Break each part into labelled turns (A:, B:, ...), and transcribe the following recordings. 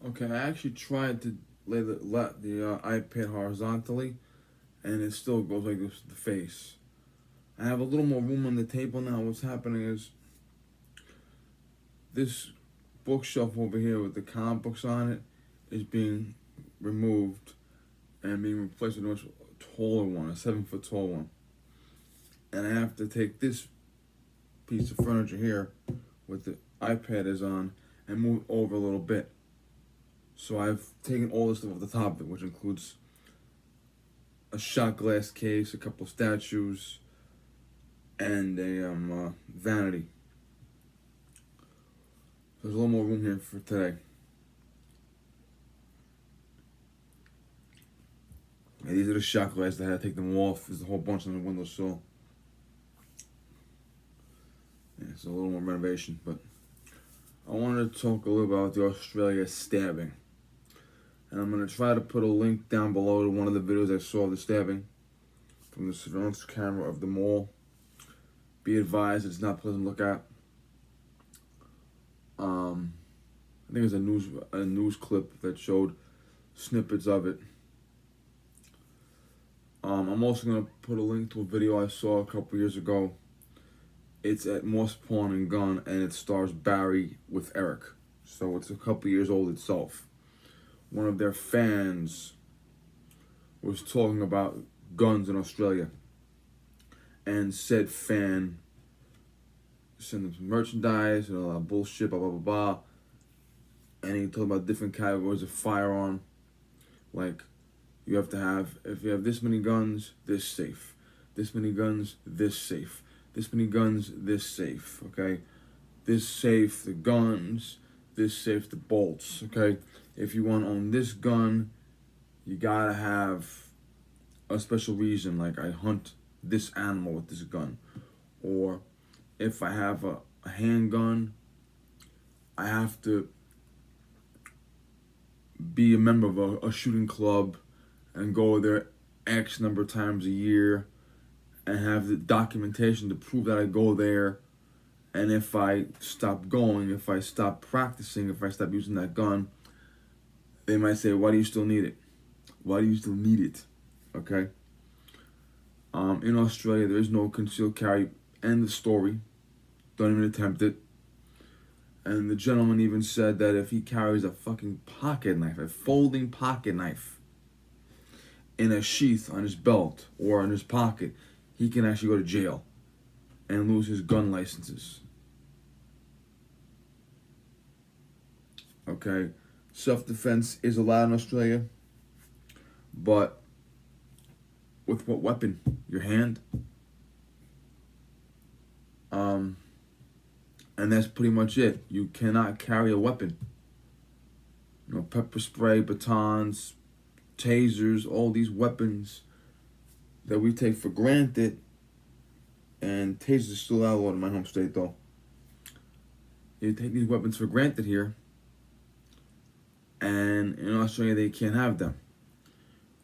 A: Okay, I actually tried to let the iPad horizontally, and it still goes like this to the face. I have a little more room on the table now. What's happening is this bookshelf over here with the comic books on it is being removed and being replaced with a much taller one, a 7 foot tall one. And I have to take this piece of furniture here with the iPad is on and move it over a little bit. So I've taken all this stuff off the top of it, which includes a shot glass case, a couple of statues, and a vanity. There's a little more room here for today. And these are the shot glass that I had to take them off. There's a whole bunch on the windowsill. Yeah, it's a little more renovation, but I wanted to talk a little about the Australia stabbing. And I'm going to try to put a link down below to one of the videos I saw of the stabbing from the surveillance camera of the mall. Be advised, it's not pleasant to look at. I think it was a news clip that showed snippets of it. I'm also going to put a link to a video I saw a couple years ago. It's at Moss Pawn and Gun, and it stars Barry with Eric. So it's a couple years old itself. One of their fans was talking about guns in Australia, and said fan sent them some merchandise and a lot of bullshit, blah blah blah blah. And he talked about different categories of firearm, like you have to have, if you have this many guns, this safe, this many guns, this safe, this many guns, this safe. Okay, this safe the guns, this safe the bolts. Okay, if you want to own this gun, you gotta have a special reason, like I hunt this animal with this gun, or if I have a handgun, I have to be a member of a shooting club and go there X number of times a year and have the documentation to prove that I go there. And if I stop going, if I stop practicing, if I stop using that gun, they might say, why do you still need it? Why do you still need it? Okay? In Australia, there is no concealed carry. End the story. Don't even attempt it. And the gentleman even said that if he carries a fucking pocket knife, a folding pocket knife, in a sheath on his belt or in his pocket, he can actually go to jail and lose his gun licenses. Okay? Self-defense is allowed in Australia, but with what weapon? Your hand? And that's pretty much it. You cannot carry a weapon. You know, pepper spray, batons, tasers, all these weapons that we take for granted. And tasers are still outlawed in my home state, though. You take these weapons for granted here, and in Australia they can't have them.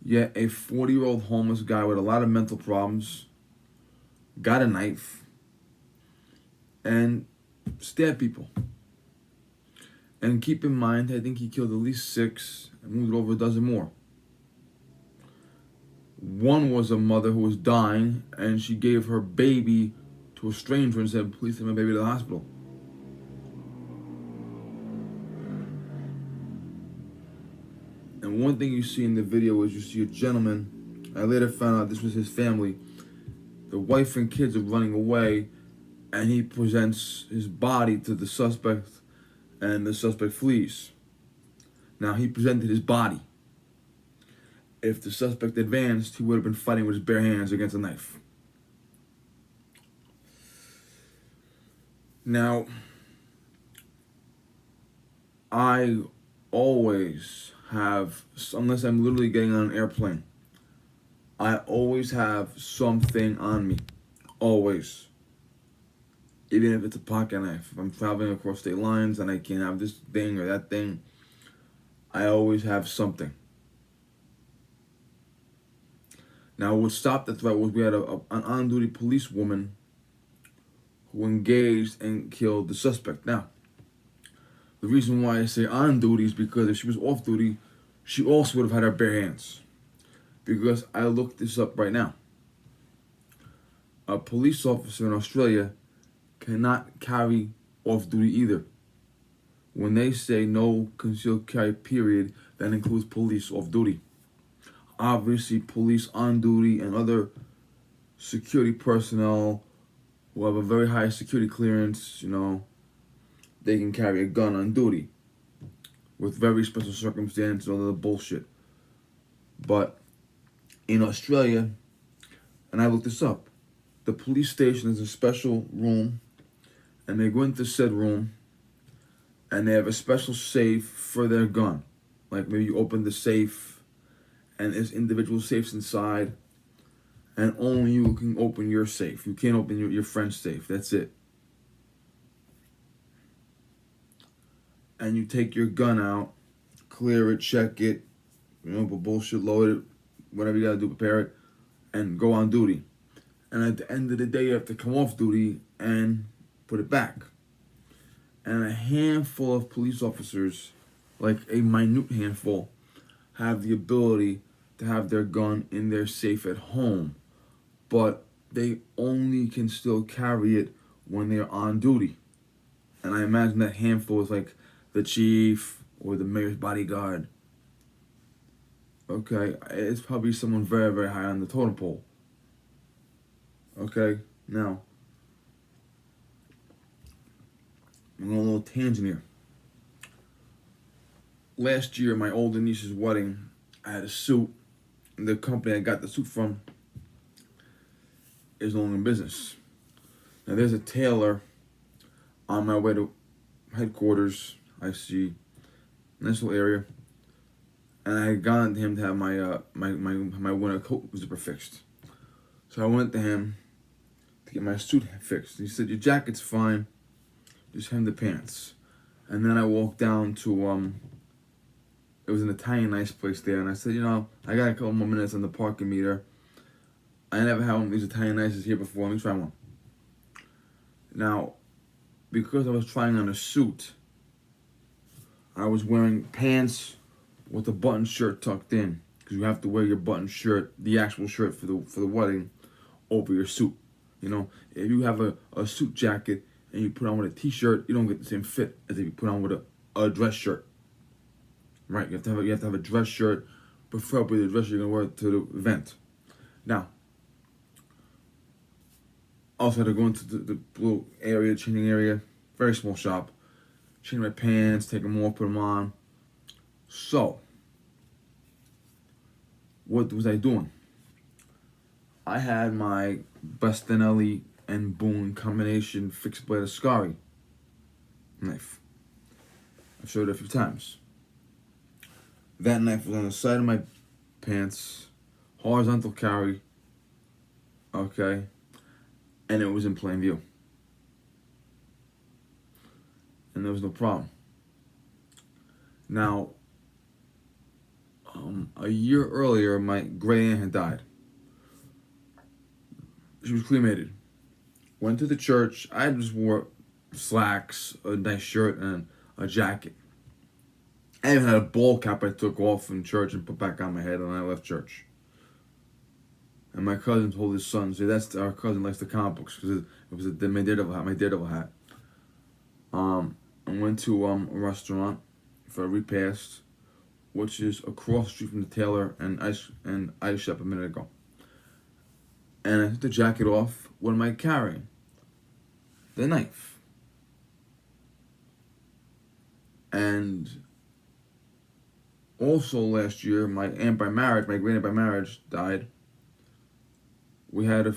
A: Yet a 40-year-old homeless guy with a lot of mental problems got a knife and stabbed people. And keep in mind, I think he killed at least 6 and moved over a dozen more. One was a mother who was dying, and she gave her baby to a stranger and said, please take my baby to the hospital. And one thing you see in the video is you see a gentleman. I later found out this was his family. The wife and kids are running away, and he presents his body to the suspect, and the suspect flees. Now, he presented his body. If the suspect advanced, he would have been fighting with his bare hands against a knife. Now, I always have, unless I'm literally getting on an airplane, I always have something on me. Always. Even if it's a pocket knife. If I'm traveling across state lines and I can't have this thing or that thing, I always have something. Now, what stopped the threat was we had an on-duty policewoman who engaged and killed the suspect. Now, The reason why I say on duty is because if she was off duty, she also would have had her bare hands. Because I looked this up right now. A police officer in Australia cannot carry off duty either. When they say no concealed carry period, that includes police off duty. Obviously, police on duty and other security personnel who have a very high security clearance, they can carry a gun on duty with very special circumstances and all the bullshit. But in Australia, and I looked this up, the police station is a special room, and they go into said room, and they have a special safe for their gun. Like maybe you open the safe, and there's individual safes inside, and only you can open your safe. You can't open your friend's safe. That's it. And you take your gun out, clear it, check it, but bullshit, load it, whatever you gotta do, prepare it, and go on duty. And at the end of the day, you have to come off duty and put it back. And a handful of police officers, like a minute handful, have the ability to have their gun in their safe at home. But they only can still carry it when they're on duty. And I imagine that handful is like the chief or the mayor's bodyguard. Okay, it's probably someone very, very high on the totem pole. Okay, now, I'm on a little tangent here. Last year, my older niece's wedding, I had a suit. The company I got the suit from is no longer in business. Now, there's a tailor on my way to headquarters. I see nice little area, and I had gone to him to have my winter coat zipper fixed. So I went to him to get my suit fixed. He said, "Your jacket's fine, just hem the pants." And then I walked down to it was an Italian nice place there, and I said, I got a couple more minutes on the parking meter. I never had one of these Italian nices here before. Let me try one. Now, because I was trying on a suit, I was wearing pants with a button shirt tucked in, because you have to wear your button shirt, the actual shirt for the wedding, over your suit. If you have a suit jacket and you put on with a t-shirt, you don't get the same fit as if you put on with a dress shirt. Right? You have to have a dress shirt, preferably the dress you're gonna wear to the event. Now, also had to go into the little area, changing area, very small shop, change my pants, take them off, put them on. So, what was I doing? I had my Bastanelli and Boone combination fixed blade Ascari knife. I've showed it a few times. That knife was on the side of my pants, horizontal carry, okay, and it was in plain view. And there was no problem. Now, a year earlier, my great aunt had died. She was cremated. Went to the church. I just wore slacks, a nice shirt, and a jacket. I even had a ball cap I took off from church and put back on my head, and I left church. And my cousin told his son, "That's our cousin likes the comic books because it was my Daredevil hat." I went to a restaurant for a repast, which is across the street from the tailor and ice shop a minute ago. And I took the jacket off. What am I carrying? The knife. And also last year, my great aunt by marriage, died. We had a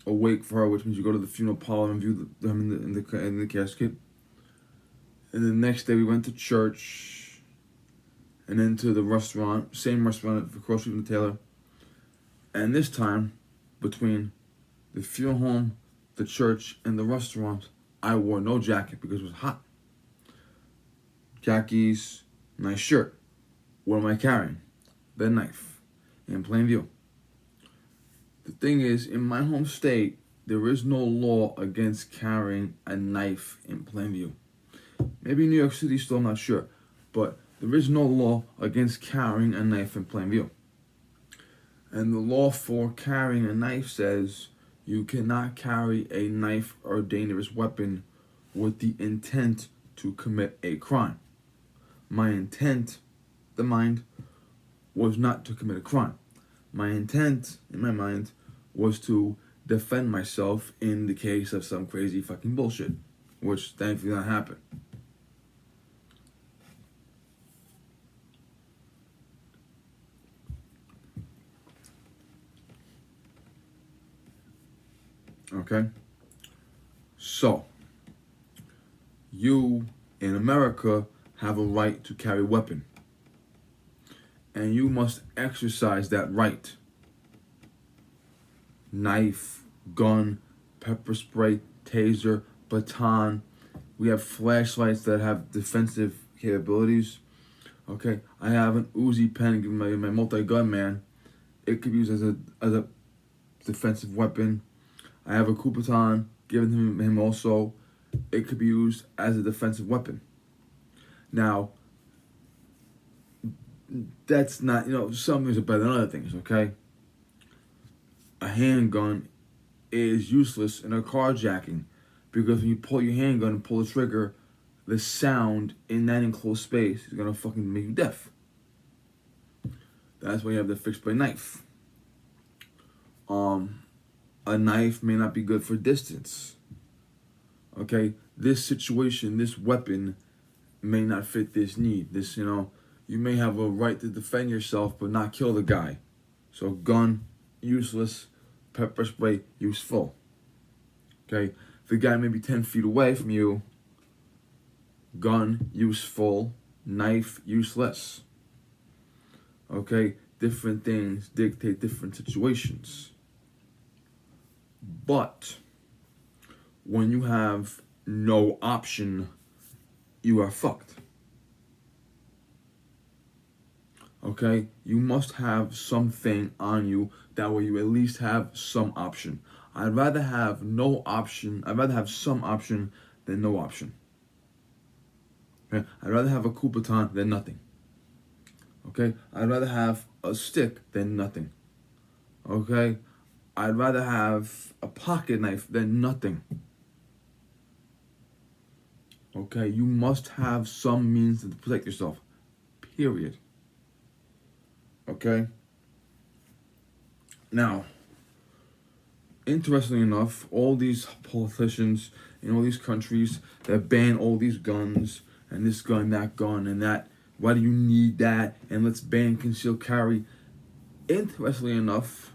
A: wake for her, which means you go to the funeral parlor and view them in the casket. And the next day we went to church, and then to the restaurant, same restaurant across the street from the tailor. And this time, between the funeral home, the church, and the restaurant, I wore no jacket because it was hot. Khakis, nice shirt. What am I carrying? The knife, in plain view. The thing is, in my home state, there is no law against carrying a knife in plain view. Maybe New York City, still not sure. But there is no law against carrying a knife in plain view. And the law for carrying a knife says you cannot carry a knife or dangerous weapon with the intent to commit a crime. My intent, the mind, was not to commit a crime. My intent, in my mind, was to defend myself in the case of some crazy fucking bullshit, which thankfully did not happen. Okay? So, you in America have a right to carry a weapon. And you must exercise that right. Knife, gun, pepper spray, taser, baton. We have flashlights that have defensive capabilities. Okay, I have an Uzi pen given my multi-gun man. It could be used as a defensive weapon. I have a Kubaton given him also. It could be used as a defensive weapon. Now, that's not, some things are better than other things, okay? A handgun is useless in a carjacking because when you pull your handgun and pull the trigger, the sound in that enclosed space is gonna fucking make you deaf. That's why you have the fixed blade knife. A knife may not be good for distance. Okay, this situation, this weapon may not fit this need. You may have a right to defend yourself but not kill the guy. So gun, useless. Pepper spray, useful. Okay, the guy may be 10 feet away from you. Gun, useful. Knife, useless. Okay, different things dictate different situations. But when you have no option, you are fucked. Okay, you must have something on you, that way you at least have some option. I'd rather have no option, I'd rather have some option than no option. Okay, I'd rather have a Kubaton than nothing. Okay, I'd rather have a stick than nothing. Okay, I'd rather have a pocket knife than nothing. Okay, you must have some means to protect yourself. Period. Okay? Now, interestingly enough, all these politicians in all these countries that ban all these guns and this gun, that gun, and that, why do you need that? And let's ban concealed carry. Interestingly enough,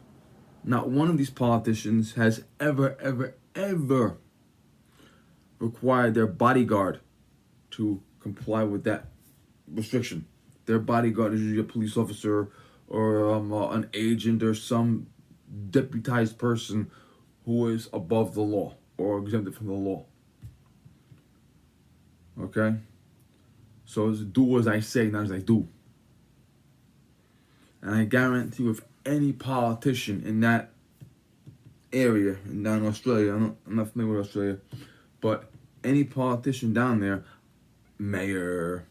A: not one of these politicians has ever required their bodyguard to comply with that restriction. Their bodyguard is usually a police officer or an agent or some deputized person who is above the law or exempted from the law. Okay? So it's do as I say, not as I do. And I guarantee you, if any politician in that area, and down in Australia, I'm not familiar with Australia, but any politician down there, mayor,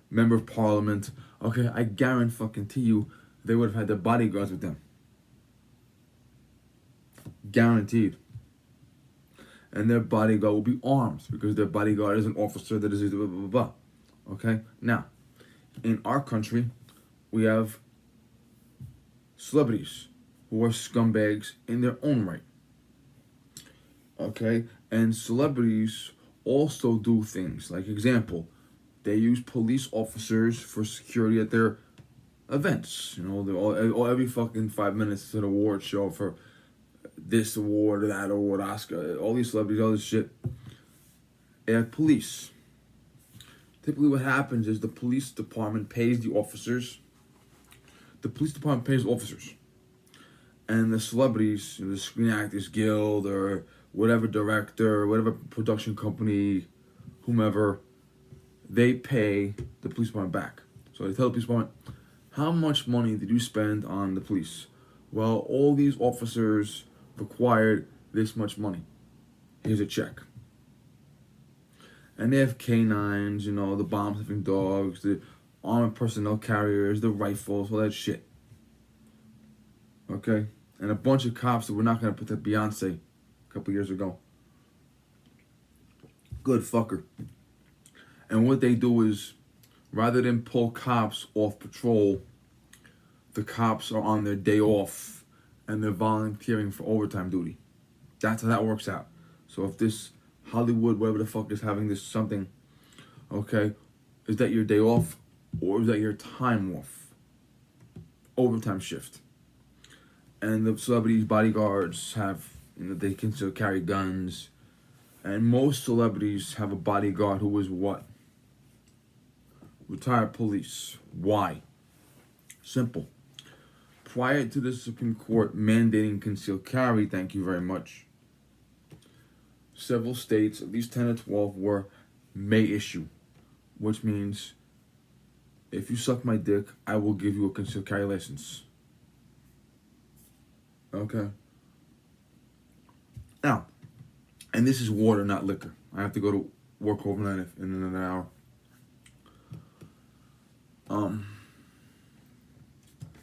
A: member of parliament, okay, I guarantee you, they would have had their bodyguards with them. Guaranteed. And their bodyguard will be armed because their bodyguard is an officer that is blah, blah, blah, blah. Okay? Now, in our country, we have celebrities who are scumbags in their own right. Okay? And celebrities also do things. Like, example, they use police officers for security at their events. Every fucking 5 minutes it's an award show for this award or that award, Oscar. All these celebrities, all this shit. They have police. Typically what happens is the police department pays the officers. The police department pays officers. And the celebrities, the Screen Actors Guild or whatever director, whatever production company, whomever, they pay the police department back. So they tell the police department, how much money did you spend on the police? Well, all these officers required this much money. Here's a check. And they have canines, you know, the bomb-sniffing dogs, the armored personnel carriers, the rifles, all that shit. Okay? And a bunch of cops that were not going to protect Beyonce a couple years ago. Good fucker. And what they do is, rather than pull cops off patrol, the cops are on their day off and they're volunteering for overtime duty. That's how that works out. So if this Hollywood, whatever the fuck, is having this something, okay, is that your day off or is that your time off? Overtime shift. And the celebrities' bodyguards have, you know, they can still carry guns. And most celebrities have a bodyguard who is what? Retired police. Why? Simple. Prior to the Supreme Court mandating concealed carry, thank you very much, several states, at least 10 or 12, were may issue, which means if you suck my dick, I will give you a concealed carry license. Okay? Now, and this is water, not liquor. I have to go to work overnight in another hour.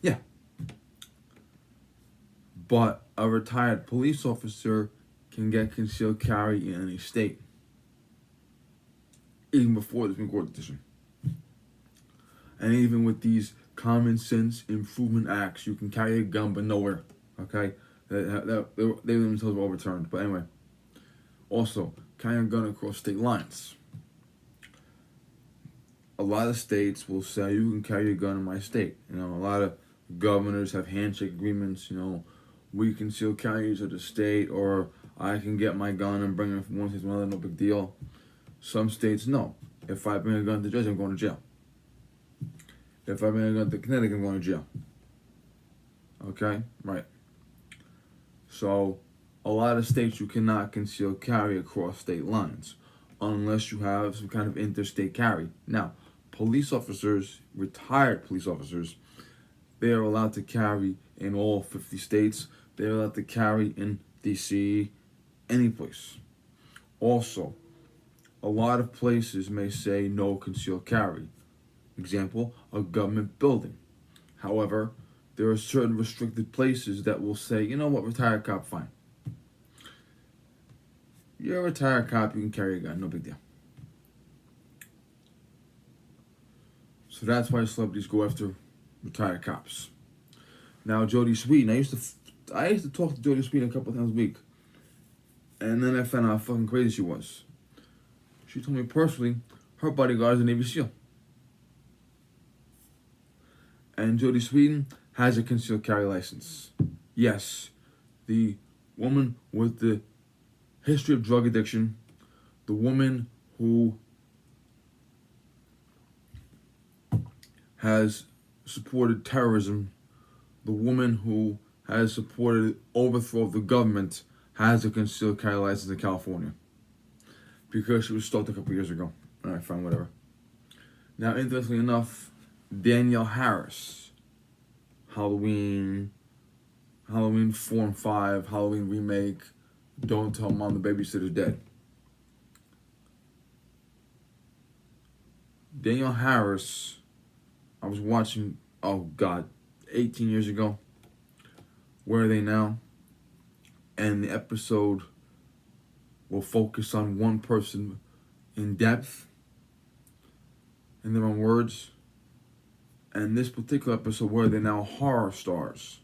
A: Yeah. But a retired police officer can get concealed carry in any state, even before the Supreme Court decision. And even with these common sense improvement acts, you can carry a gun but nowhere. Okay? They themselves were overturned. But anyway. Also, carrying a gun across state lines. A lot of states will say you can carry a gun in my state. You know, a lot of governors have handshake agreements. You know, we conceal carries at the state, or I can get my gun and bring it from one state to another. No big deal. Some states, no. If I bring a gun to Jersey, I'm going to jail. If I bring a gun to Connecticut, I'm going to jail. Okay? Right. So, a lot of states you cannot conceal carry across state lines unless you have some kind of interstate carry. Now, police officers, retired police officers, they are allowed to carry in all 50 states. They're allowed to carry in DC, any place. Also, a lot of places may say no concealed carry. Example, a government building. However, there are certain restricted places that will say, you know what, retired cop, fine. You're a retired cop, you can carry a gun, no big deal. So that's why celebrities go after retired cops. Now, Jodie Sweetin, I used to talk to Jodie Sweetin a couple times a week, and then I found out how fucking crazy she was. She told me personally, her bodyguard is a Navy SEAL. And Jodie Sweetin has a concealed carry license. Yes, the woman with the history of drug addiction, the woman who has supported terrorism, the woman who has supported overthrow of the government, has a concealed carry license in California because she was stopped a couple years ago. Alright, fine, whatever. Now, interestingly enough, Danielle Harris, Halloween 4 and 5, Halloween remake, Don't Tell Mom the Babysitter's Dead. Danielle Harris, I was watching, 18 years ago. Where are they now? And the episode will focus on one person in depth, in their own words. And this particular episode, where they're now horror stars.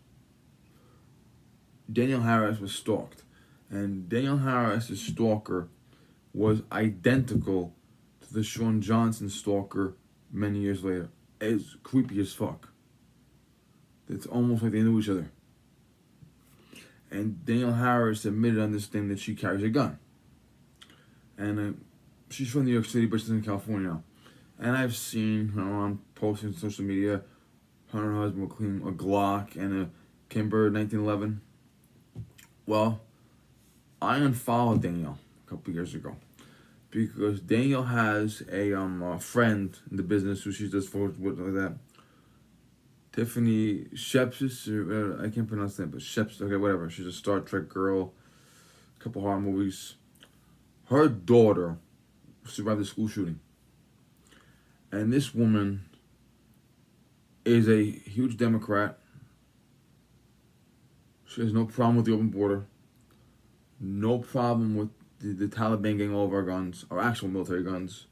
A: Danielle Harris was stalked. And Danielle Harris' stalker was identical to the Sean Johnson stalker many years later. It's creepy as fuck. It's almost like they knew each other. And Danielle Harris admitted on this thing that she carries a gun. And she's from New York City, but she's in California now. And I've seen her on posting on social media, her and her husband were cleaning a Glock and a Kimber 1911. Well, I unfollowed Danielle a couple years ago because Danielle has a friend in the business who she does photos with, like that. Tiffany Shepsis, or I can't pronounce that, but Shepsis, okay, whatever. She's a Star Trek girl, a couple horror movies. Her daughter survived the school shooting. And this woman is a huge Democrat. She has no problem with the open border. No problem with the Taliban getting all of our guns, our actual military guns.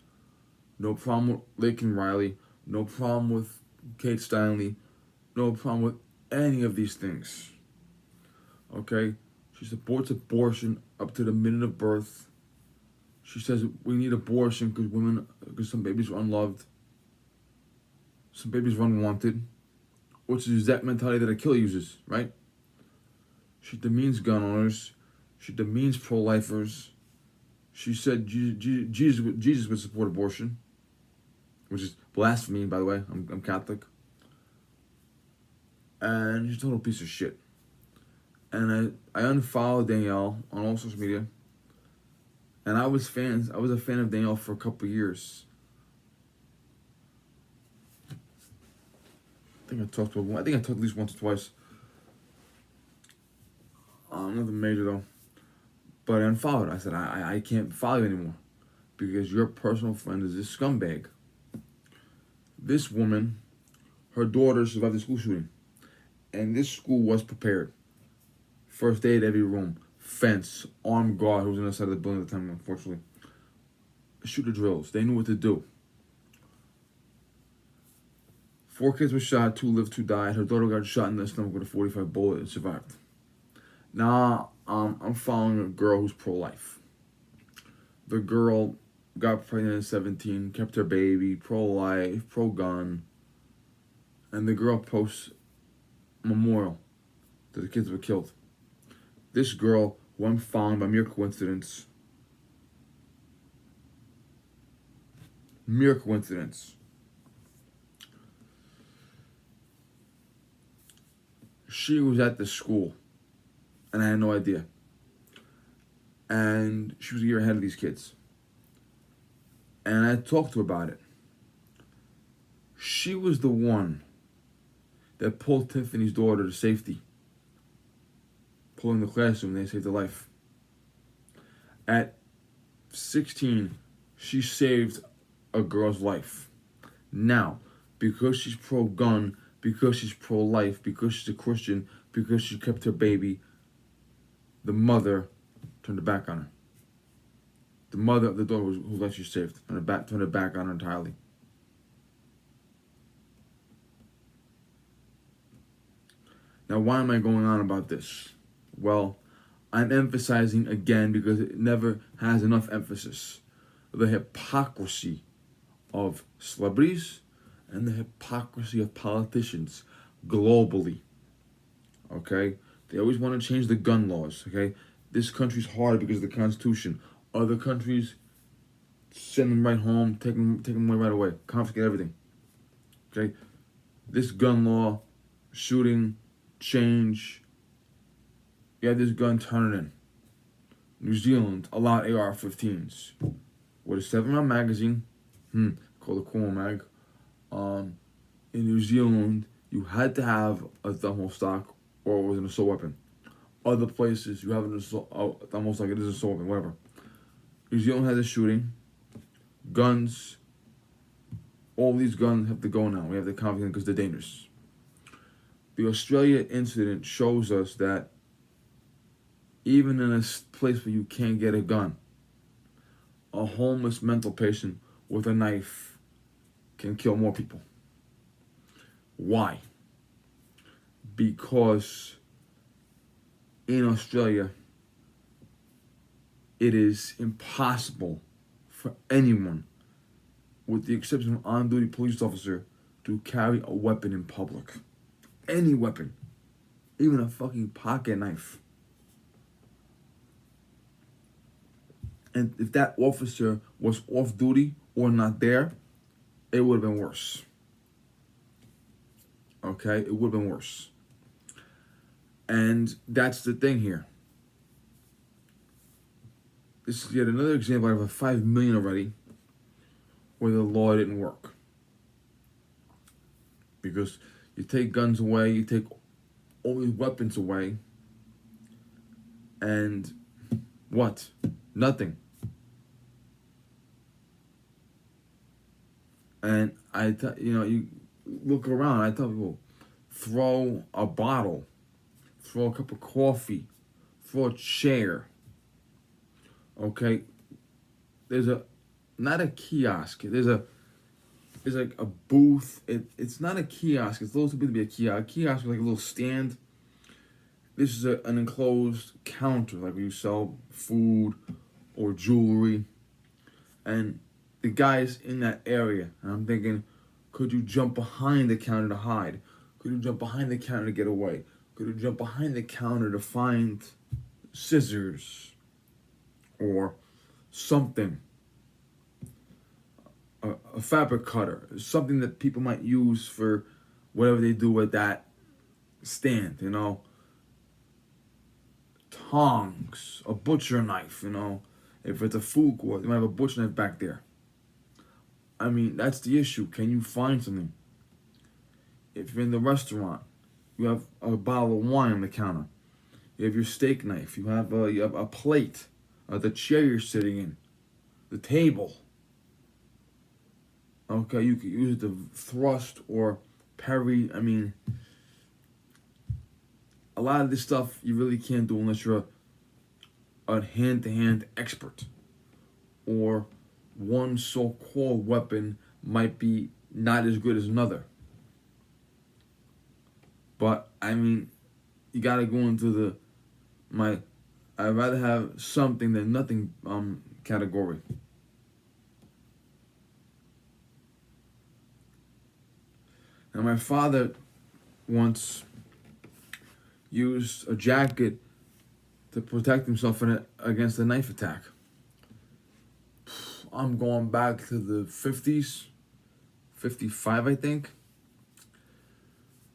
A: No problem with Laken Riley. No problem with Kate Steinle. No problem with any of these things. Okay? She supports abortion up to the minute of birth. She says we need abortion because some babies are unloved. Some babies are unwanted. Which is that mentality that Akila uses, right? She demeans gun owners. She demeans pro-lifers. She said Jesus would support abortion, which is blasphemy, by the way. I'm Catholic. And she's a total piece of shit. And I unfollowed Danielle on all social media. And I was a fan of Danielle for a couple of years. I think I talked at least once or twice. Nothing major though. But I unfollowed. I said, I can't follow you anymore. Because your personal friend is this scumbag. This woman, her daughter survived the school shooting. And this school was prepared. First aid every room. Fence. Armed guard who was on the side of the building at the time, unfortunately. Shooter drills. They knew what to do. 4 kids were shot. 2 lived, 2 died. Her daughter got shot in the stomach with a .45 bullet and survived. Now, I'm following a girl who's pro-life. The girl got pregnant at 17, kept her baby, pro-life, pro-gun. And the girl posts a memorial that the kids were killed. This girl, who I'm following by mere coincidence, she was at the school, and I had no idea. And she was a year ahead of these kids. And I talked to her about it. She was the one that pulled Tiffany's daughter to safety. Pulling the classroom, they saved her life. At 16, she saved a girl's life. Now, because she's pro-gun, because she's pro-life, because she's a Christian, because she kept her baby, the mother turned her back on her. The mother of the daughter whose life she saved turned her back on her entirely. Now, why am I going on about this? Well, I'm emphasizing again because it never has enough emphasis. The hypocrisy of celebrities and the hypocrisy of politicians globally. Okay? They always want to change the gun laws. Okay? This country's hard because of the Constitution. Other countries send them right home, take them away right away, confiscate everything. Okay? This gun law, shooting, change. You have this gun, turn it in. New Zealand allowed AR-15s with a 7-round magazine, called a Cornwall mag. In New Zealand, you had to have a thermal stock or it was an assault weapon. Other places, you have an assault, almost like it is an assault weapon, whatever. New Zealand has a shooting, guns. All these guns have to go now. We have to confiscate because they're dangerous. The Australia incident shows us that even in a place where you can't get a gun, a homeless mental patient with a knife can kill more people. Why? Because in Australia, it is impossible for anyone, with the exception of an on-duty police officer, to carry a weapon in public. Any weapon. Even a fucking pocket knife. And if that officer was off duty or not there, it would have been worse. Okay? It would have been worse. And that's the thing here. This is yet another example out of 5 million already where the law didn't work. Because you take guns away, you take all these weapons away, and what? Nothing. And you look around. I tell people, throw a bottle, throw a cup of coffee, throw a chair. Okay, there's a not a kiosk. There's like a booth. It's not a kiosk. It's supposed to be a kiosk. A kiosk is like a little stand. This is an enclosed counter, like where you sell food or jewelry. And the guy's in that area. And I'm thinking, could you jump behind the counter to hide? Could you jump behind the counter to get away? Could you jump behind the counter to find scissors or something? A fabric cutter, something that people might use for whatever they do at that stand, tongs, a butcher knife, if it's a food court, they might have a butcher knife back there. I mean, that's the issue. Can you find something? If you're in the restaurant, you have a bottle of wine on the counter. You have your steak knife. You have a plate, the chair you're sitting in, the table. Okay, you could use it to thrust or parry. I mean, a lot of this stuff you really can't do unless you're a hand-to-hand expert. Or one so-called weapon might be not as good as another. But, I mean, you gotta go into I'd rather have something than nothing category. Now, my father once used a jacket to protect himself against a knife attack. I'm going back to the 50s, 55, I think.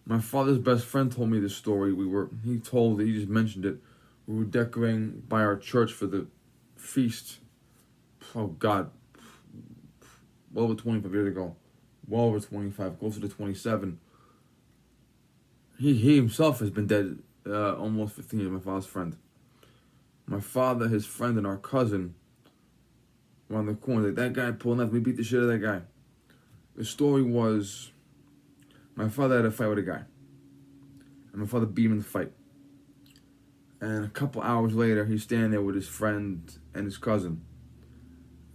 A: My father's best friend told me this story. He just mentioned it. We were decorating by our church for the feast. Oh God, well over 25 years ago. Well over 25, closer to 27. He himself has been dead almost 15 years, my father's friend. My father, his friend, and our cousin were on the corner. That guy pulled a knife. We beat the shit out of that guy. The story was, my father had a fight with a guy. And my father beat him in the fight. And a couple hours later, he's standing there with his friend and his cousin.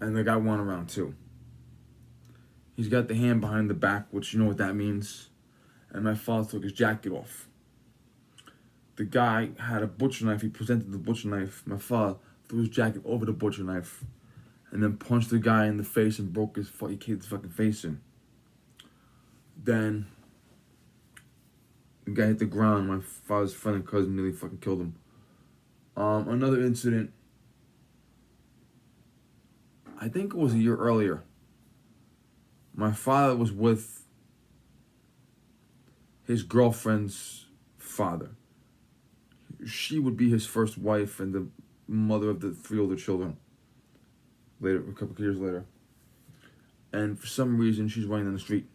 A: And the guy won around too. He's got the hand behind the back, which you know what that means. And my father took his jacket off. The guy had a butcher knife. He presented the butcher knife. My father threw his jacket over the butcher knife and then punched the guy in the face and broke his fucking face in. Then the guy hit the ground. My father's friend and cousin nearly fucking killed him. Another incident, I think it was a year earlier. My father was with his girlfriend's father. She would be his first wife and the mother of the 3 older children. Later, a couple of years later. And for some reason, she's running down the street.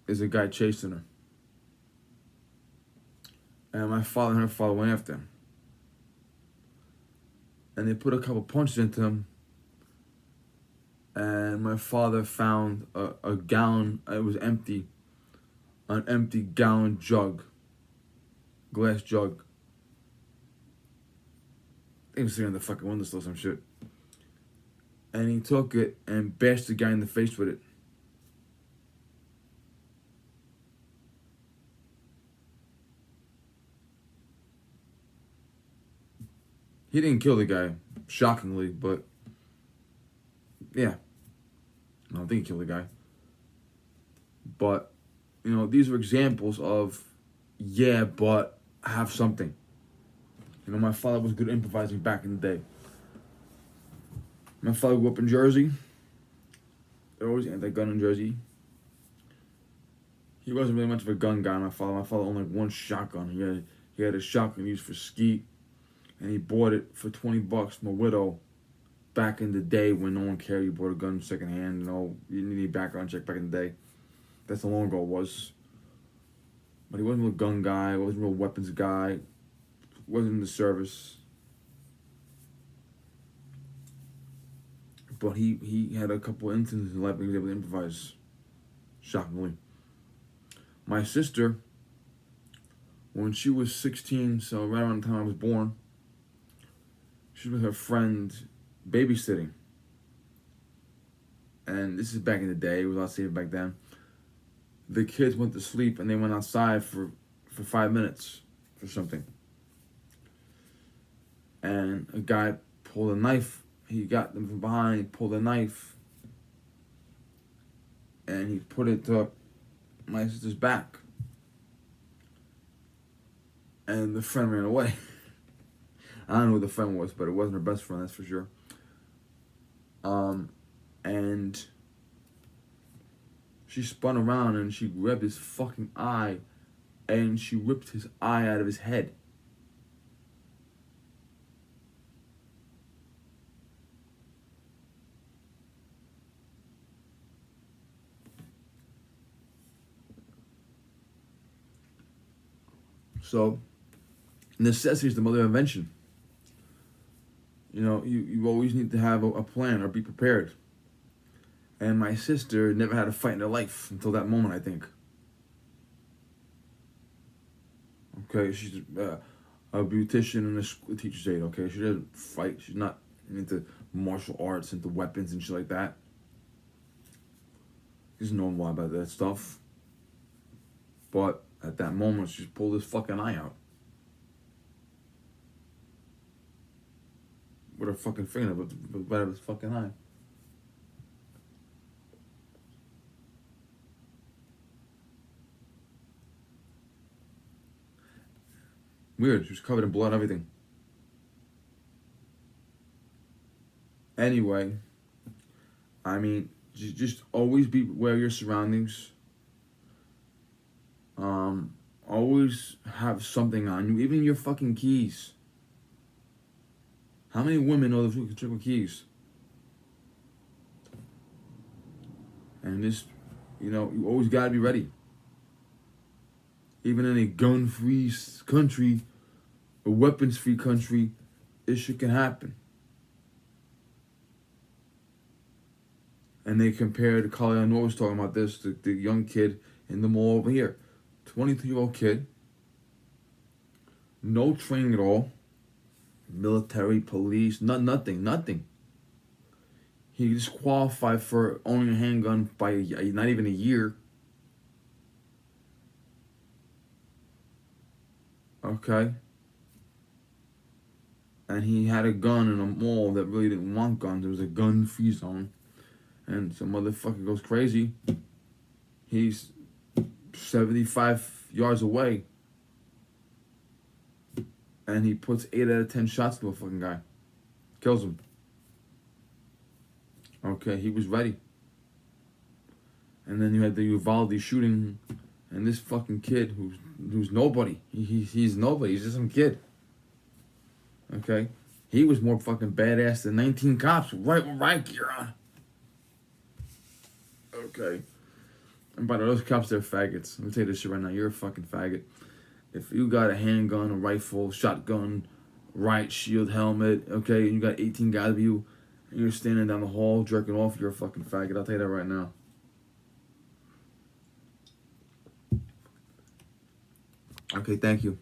A: There's a guy chasing her. And my father and her father went after him. And they put a couple punches into him. And my father found a gallon, it was empty, an empty gallon jug, glass jug. He was sitting on the fucking windowsill or some shit. And he took it and bashed the guy in the face with it. He didn't kill the guy, shockingly, but yeah. I don't think he killed the guy. But, these are examples of, but have something. My father was good at improvising back in the day. My father grew up in Jersey. They're always anti-gun in Jersey. He wasn't really much of a gun guy, my father. My father owned like one shotgun. He had a shotgun used for skeet. And he bought it for $20 from a widow back in the day when no one cared. You bought a gun secondhand. You didn't need a background check back in the day. That's how long ago it was. But he wasn't a gun guy. He wasn't a real weapons guy. Wasn't in the service. But he had a couple instances in life where he was able to improvise, shockingly. My sister, when she was 16, so right around the time I was born, she was with her friend babysitting. And this is back in the day, it was a lot safer back then. The kids went to sleep and they went outside for 5 minutes for something. And a guy pulled a knife. He got them from behind, he pulled a knife. And he put it to my sister's back. And the friend ran away. I don't know who the friend was, but it wasn't her best friend, that's for sure. And she spun around and she grabbed his fucking eye and she ripped his eye out of his head. So, necessity is the mother of invention. You know, you always need to have a plan or be prepared. And my sister never had a fight in her life until that moment, I think. Okay, she's a beautician and a school teacher's aide, okay? She doesn't fight. She's not into martial arts, into weapons and shit like that. She doesn't know why about that stuff. But at that moment, she pulled his fucking eye out. With her fucking finger, but right out of his fucking eye. Weird, she was covered in blood and everything. Anyway, I mean, just always be aware of your surroundings. Always have something on you, even your fucking keys. How many women know the trick with keys? And this, you always gotta be ready. Even in a gun-free country, a weapons-free country, this shit can happen. And they compared, Kali I was talking about this, the young kid in the mall over here. 22-year-old kid, no training at all, military, police, nothing. He just qualified for owning a handgun by not even a year. Okay? And he had a gun in a mall that really didn't want guns. It was a gun-free zone. And some motherfucker goes crazy. He's 75 yards away. And he puts 8 out of 10 shots to a fucking guy. Kills him. Okay, he was ready. And then you had the Uvalde shooting. And this fucking kid who's nobody. He's nobody. He's just some kid. Okay? He was more fucking badass than 19 cops right with riot gear on. Okay. And by the way, those cops, they're faggots. Let me tell you this shit right now. You're a fucking faggot. If you got a handgun, a rifle, shotgun, riot shield, helmet, okay, and you got 18 guys with you, and you're standing down the hall jerking off, you're a fucking faggot. I'll tell you that right now. Okay, thank you.